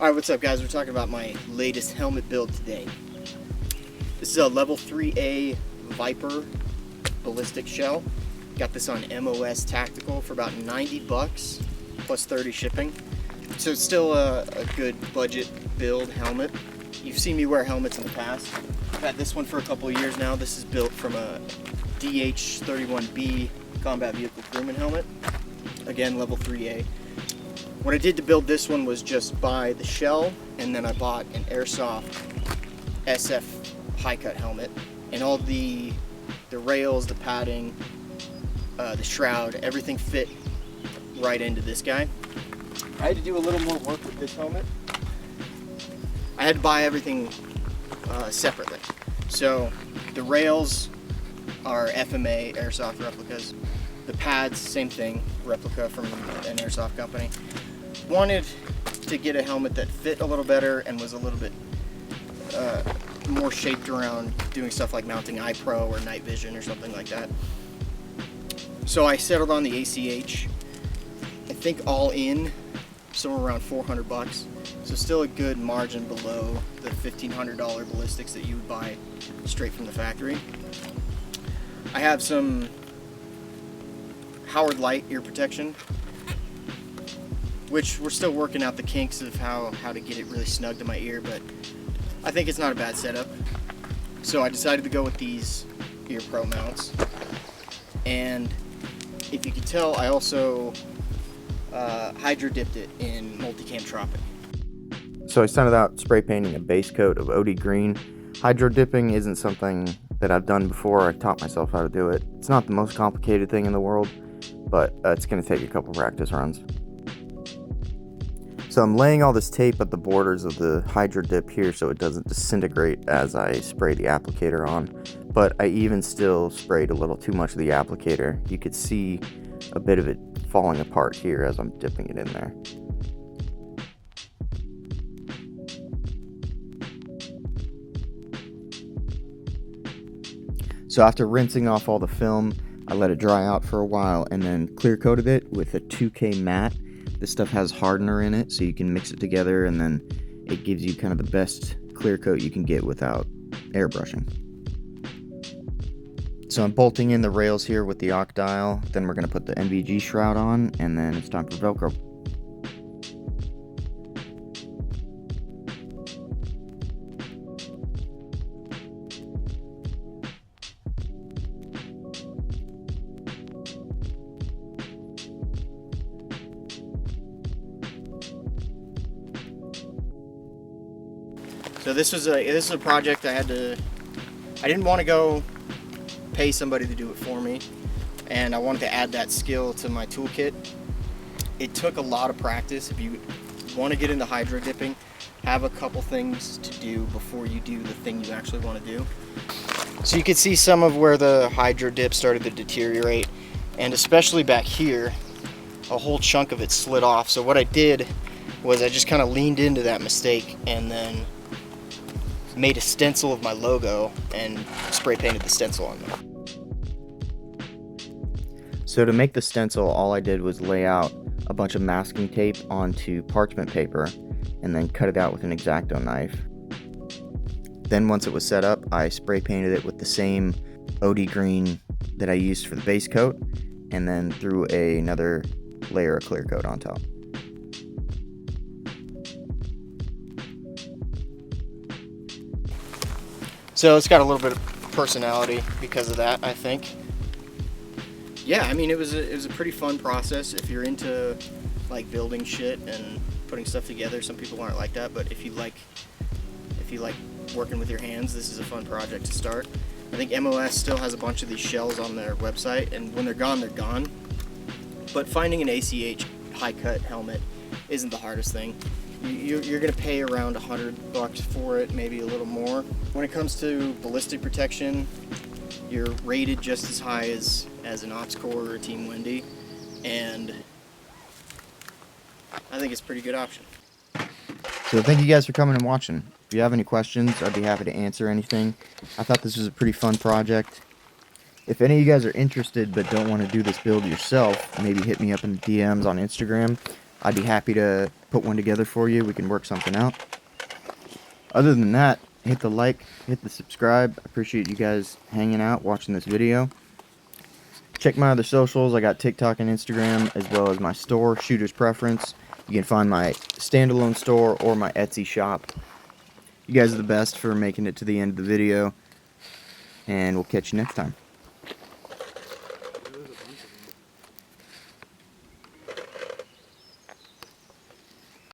Alright, what's up guys? We're talking about my latest helmet build today. This is a level 3A Viper ballistic shell. Got this on MOS Tactical for about 90 bucks plus 30 shipping. So it's still a good budget build helmet. You've seen me wear helmets in the past. I've had this one for a couple of years now. This is built from a DH-31B combat vehicle crewman helmet. Again, level 3A. What I did to build this one was just buy the shell, and then I bought an airsoft SF high cut helmet, and all the rails, the padding, the shroud, everything fit right into this guy. I had to do a little more work with this helmet. I had to buy everything separately. So the rails are FMA airsoft replicas. The pads, same thing, replica from an airsoft company. Wanted to get a helmet that fit a little better and was a little bit more shaped around doing stuff like mounting iPro or night vision or something like that. So I settled on the ACH. I think all in, somewhere around 400 bucks. So still a good margin below the $1,500 ballistics that you would buy straight from the factory. I have some Howard Light ear protection, which we're still working out the kinks of how to get it really snug to my ear, but I think it's not a bad setup. So I decided to go with these Ear Pro mounts. And if you can tell, I also hydrodipped it in multicam Tropic. So I started out spray painting a base coat of OD green. Hydro dipping isn't something that I've done before. I taught myself how to do it. It's not the most complicated thing in the world, but it's going to take a couple practice runs. So I'm laying all this tape at the borders of the hydro dip here so it doesn't disintegrate as I spray the applicator on, but I even still sprayed a little too much of the applicator. You could see a bit of it falling apart here as I'm dipping it in there. So after rinsing off all the film, I let it dry out for a while and then clear coated it with a 2K matte. This stuff has hardener in it, so you can mix it together and then it gives you kind of the best clear coat you can get without airbrushing. So I'm bolting in the rails here with the OC dial, then we're going to put the NVG shroud on, and then it's time for Velcro. So this is a project I didn't want to go pay somebody to do it for me, and I wanted to add that skill to my toolkit. It took a lot of practice. If you want to get into hydro dipping, have a couple things to do before you do the thing you actually want to do. So you can see some of where the hydro dip started to deteriorate, and especially back here, a whole chunk of it slid off. So what I did was I just kind of leaned into that mistake and then made a stencil of my logo and spray painted the stencil on there. So to make the stencil, all I did was lay out a bunch of masking tape onto parchment paper and then cut it out with an X-Acto knife. Then once it was set up, I spray painted it with the same OD green that I used for the base coat, and then threw another layer of clear coat on top. So it's got a little bit of personality because of that, I think. Yeah, I mean, it was a pretty fun process. If you're into like building shit and putting stuff together, some people aren't like that, but if you like working with your hands, this is a fun project to start. I think MOS still has a bunch of these shells on their website, and when they're gone, they're gone. But finding an ACH high cut helmet isn't the hardest thing. You're going to pay around 100 bucks for it, maybe a little more. When it comes to ballistic protection, you're rated just as high as an Ops Corps or a Team Wendy, and I think it's a pretty good option. So thank you guys for coming and watching. If you have any questions, I'd be happy to answer anything. I thought this was a pretty fun project. If any of you guys are interested but don't want to do this build yourself, maybe hit me up in the DMs on Instagram. I'd be happy to put one together for you. We can work something out. Other than that, hit the like, hit the subscribe. I appreciate you guys hanging out, watching this video. Check my other socials. I got TikTok and Instagram, as well as my store, Shooter's Preference. You can find my standalone store or my Etsy shop. You guys are the best for making it to the end of the video, and we'll catch you next time.